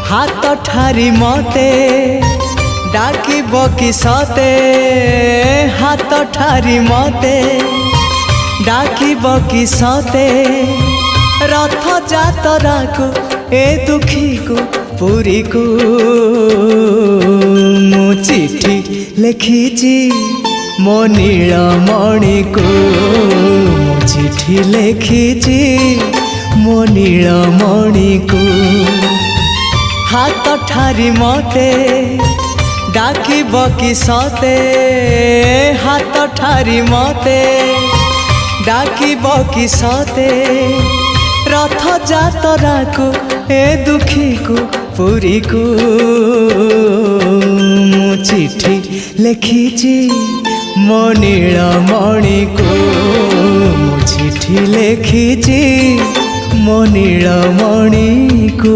हाथ ठारी मते डाकिब कि सते हाथ ठारी मते डाकिब कि सते रथ जातरा को ए दुखी को पुरी को मु चिठी लिखिची मो नीलमणि को मु चिठी लिखिची मो नीलमणि को हाथ ठारी मते डाकिब कि सते हाथ ठारी मते डाकिब कि सते रथ जातरा को ए दुखी को पुरी को मु चिठी लिखिची मो नीलमणि को मु चिठी लिखिची मो नीलमणि को।